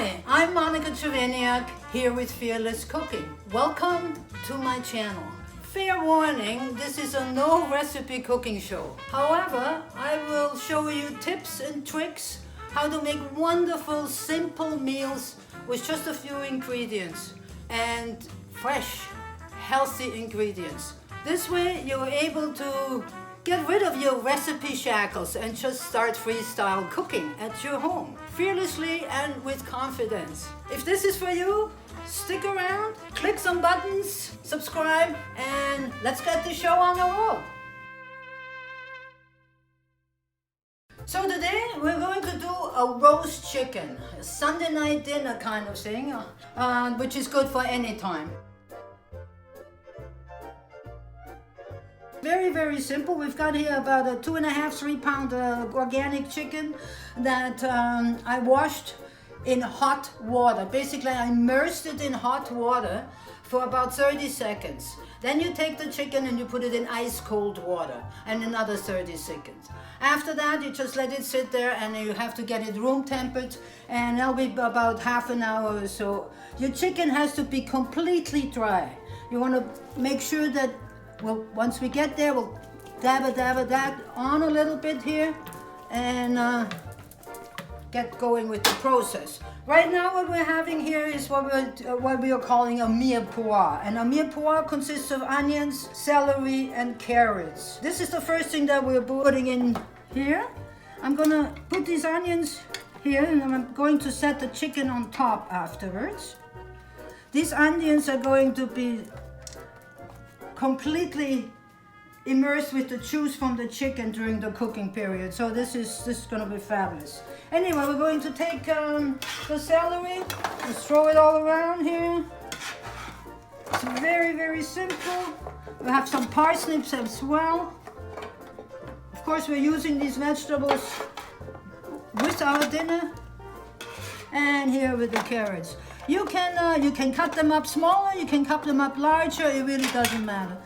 Hi, I'm Monika Czerveniak, here with Fearless Cooking. Welcome to my channel. Fair warning, this is a no recipe cooking show. However, I will show you tips and tricks how to make wonderful, simple meals with just a few ingredients and fresh, healthy ingredients. This way you're able to get rid of your recipe shackles and just start freestyle cooking at your home, fearlessly and with confidence. If this is for you, stick around, click some buttons, subscribe, and let's get the show on the road. So today we're going to do a roast chicken, a Sunday night dinner kind of thing, which is good for any time. Very simple. We've got here about a 2.5–3 pound organic chicken that I washed in hot water. Basically, I immersed it in hot water for about 30 seconds. Then you take the chicken and you put it in ice cold water and another 30 seconds. After that, you just let it sit there and you have to get it room tempered, and that'll be about half an hour or so. Your chicken has to be completely dry. You want to make sure that, well, once we get there, we'll dab that on a little bit here and get going with the process. Right now what we're having here is what we are calling a mirepoix. And a mirepoix consists of onions, celery and carrots. This is the first thing that we're putting in here. I'm gonna put these onions here and I'm going to set the chicken on top afterwards. These onions are going to be completely immersed with the juice from the chicken during the cooking period. So this is going to be fabulous. Anyway, we're going to take the celery, just throw it all around here. It's very simple. We have some parsnips as well. Of course, we're using these vegetables with our dinner. And here with the carrots. You can cut them up smaller, you can cut them up larger, it really doesn't matter.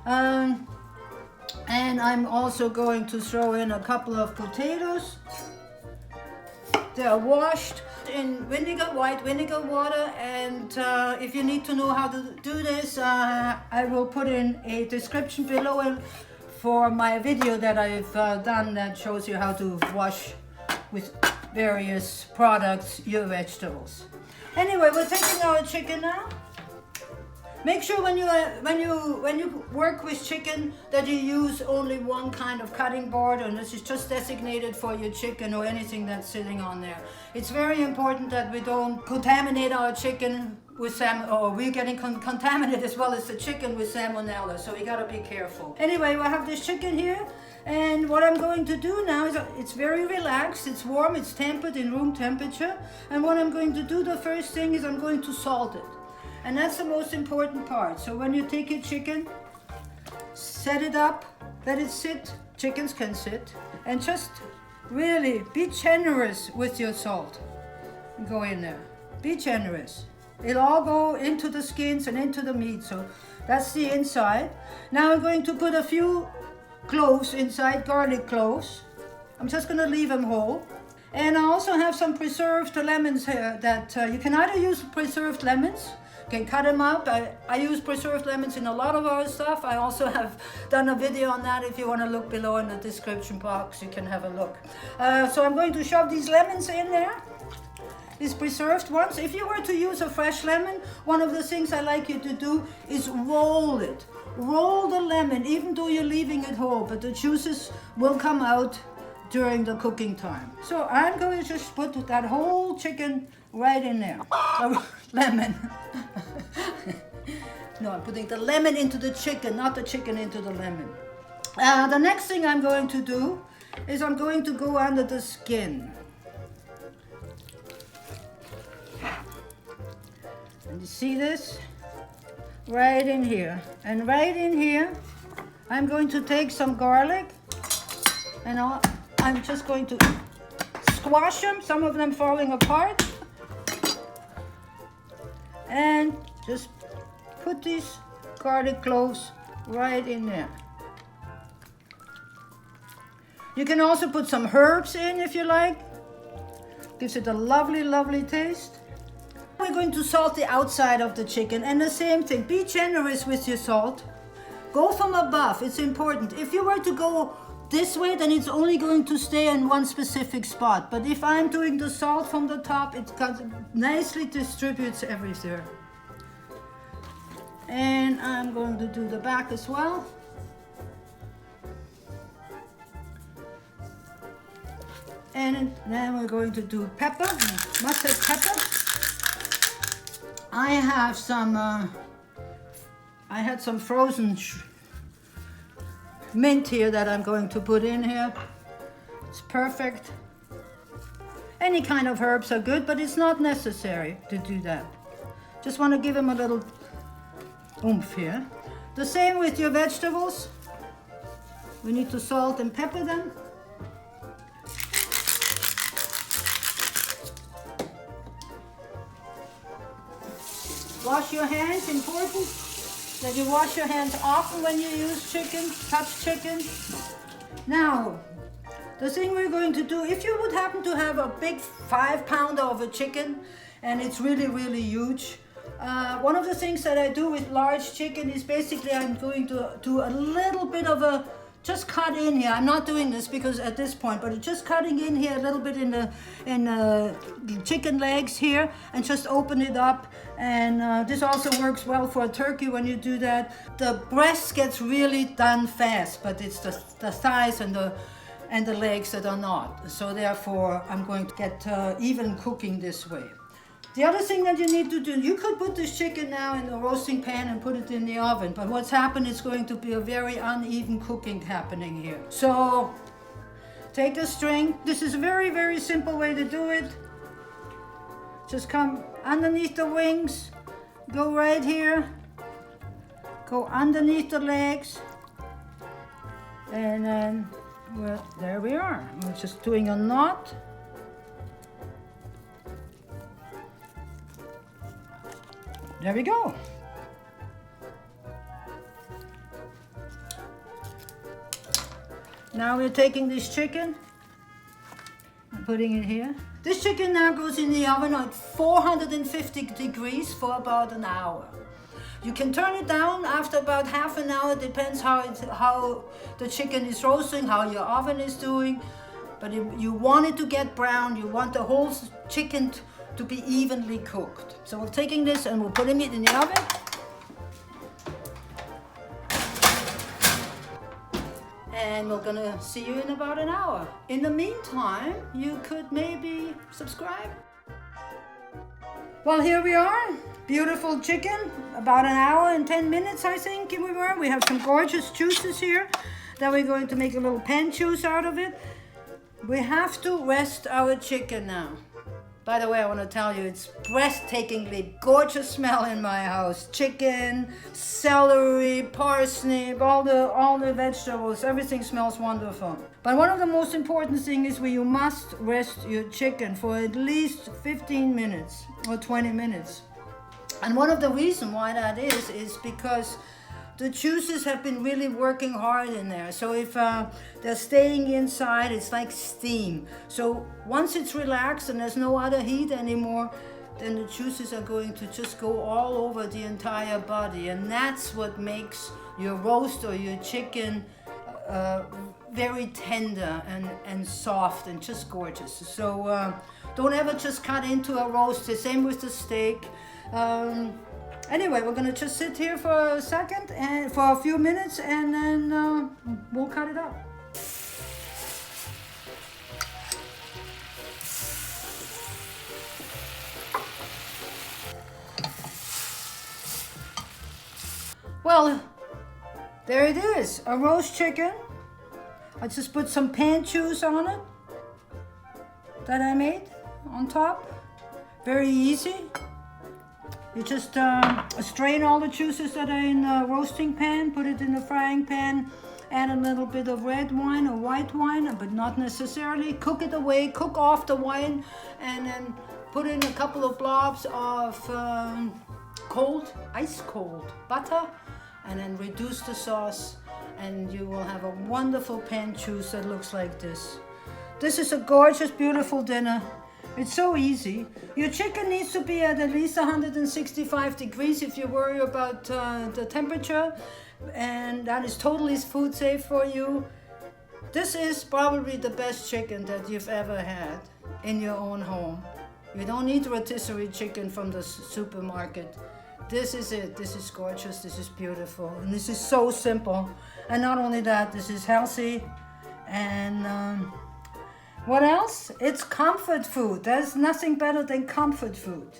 And I'm also going to throw in a couple of potatoes. They're washed in white vinegar water, and if you need to know how to do this, I will put in a description below for my video that I've done that shows you how to wash with various products your vegetables. Anyway, we're taking our chicken now. Make sure when you work with chicken that you use only one kind of cutting board, and this is just designated for your chicken or anything that's sitting on there. It's very important that we don't contaminate our chicken with or we're getting contaminated as well as the chicken with salmonella, so we gotta be careful. Anyway, we have this chicken here, and what I'm going to do now is it's very relaxed, it's warm, it's tempered in room temperature, and what I'm going to do, the first thing is I'm going to salt it. And that's the most important part. So when you take your chicken, set it up, let it sit, chickens can sit, and just really be generous with your salt. Go in there, be generous. It'll all go into the skins and into the meat, so that's the inside. Now I'm going to put a few cloves inside, garlic cloves. I'm just gonna leave them whole. And I also have some preserved lemons here that you can either use preserved lemons, you can cut them up. I use preserved lemons in a lot of our stuff. I also have done a video on that. If you want to look below in the description box, you can have a look. So I'm going to shove these lemons in there, these preserved ones. If you were to use a fresh lemon, one of the things I like you to do is roll it. Roll the lemon, even though you're leaving it whole, but the juices will come out during the cooking time. So I'm going to just put that whole chicken right in there. Lemon. No, I'm putting the lemon into the chicken, not the chicken into the lemon. The next thing I'm going to do is I'm going to go under the skin. And you see this? Right in here. And right in here, I'm going to take some garlic and I'm just going to squash them, some of them falling apart. And just put these garlic cloves right in there. You can also put some herbs in if you like. Gives it a lovely taste. We're going to salt the outside of the chicken, and the same thing, be generous with your salt. Go from above, it's important. If you were to go this way, then it's only going to stay in one specific spot. But if I'm doing the salt from the top, it nicely distributes everywhere. And I'm going to do the back as well. And then we're going to do pepper, mustard pepper. I have some, I had some frozen mint here that I'm going to put in here. It's perfect. Any kind of herbs are good, but it's not necessary to do that. Just want to give them a little oomph here. The same with your vegetables. We need to salt and pepper them. Wash your hands, important that you wash your hands often when you use chicken, touch chicken. Now, the thing we're going to do, if you would happen to have a big 5-pounder of a chicken and it's really, really huge, one of the things that I do with large chicken is basically I'm going to do a little bit of a, just cut in here. I'm not doing this because at this point, but just cutting in here a little bit in the chicken legs here and just open it up. And this also works well for a turkey when you do that. The breast gets really done fast, but it's the thighs and the legs that are not. So therefore, I'm going to get even cooking this way. The other thing that you need to do, you could put this chicken now in the roasting pan and put it in the oven, but what's happened is going to be a very uneven cooking happening here. So take a string. This is a very, very simple way to do it. Just come underneath the wings, go right here, go underneath the legs, and then, well, there we are. We're just doing a knot. There we go. Now we're taking this chicken and putting it here. This chicken now goes in the oven at 450 degrees for about an hour. You can turn it down after about half an hour, depends how the chicken is roasting, how your oven is doing. But if you want it to get brown, you want the whole chicken to be evenly cooked. So we're taking this and we're putting it in the oven. And we're gonna see you in about an hour. In the meantime, you could maybe subscribe. Well, here we are. Beautiful chicken, about an hour and 10 minutes, I think we were. We have some gorgeous juices here that we're going to make a little pan juice out of it. We have to rest our chicken now. By the way, I want to tell you, it's breathtakingly gorgeous smell in my house. Chicken, celery, parsnip, all the vegetables, everything smells wonderful. But one of the most important things is you must rest your chicken for at least 15 minutes or 20 minutes. And one of the reasons why that is because the juices have been really working hard in there. So if they're staying inside, it's like steam. So once it's relaxed and there's no other heat anymore, then the juices are going to just go all over the entire body. And that's what makes your roast or your chicken very tender and soft and just gorgeous. So don't ever just cut into a roast. The same with the steak. Anyway, we're gonna just sit here for a second and for a few minutes, and then we'll cut it up. Well, there it is, a roast chicken. I just put some pan juice on it that I made on top. Very easy. You just strain all the juices that are in the roasting pan, put it in the frying pan, add a little bit of red wine or white wine, but not necessarily. Cook it away, cook off the wine, and then put in a couple of blobs of ice cold butter, and then reduce the sauce, and you will have a wonderful pan juice that looks like this. This is a gorgeous, beautiful dinner. It's so easy. Your chicken needs to be at least 165 degrees if you worry about the temperature, and that is totally food safe for you. This is probably the best chicken that you've ever had in your own home. You don't need rotisserie chicken from the supermarket. This is it. This is gorgeous. This is beautiful. And this is so simple. And not only that, this is healthy. And what else? It's comfort food. There's nothing better than comfort food.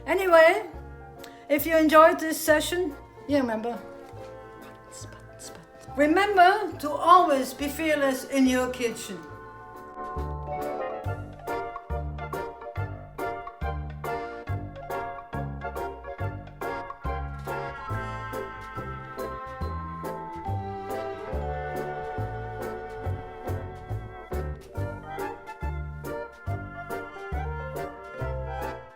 Anyway, if you enjoyed this session, remember to always be fearless in your kitchen.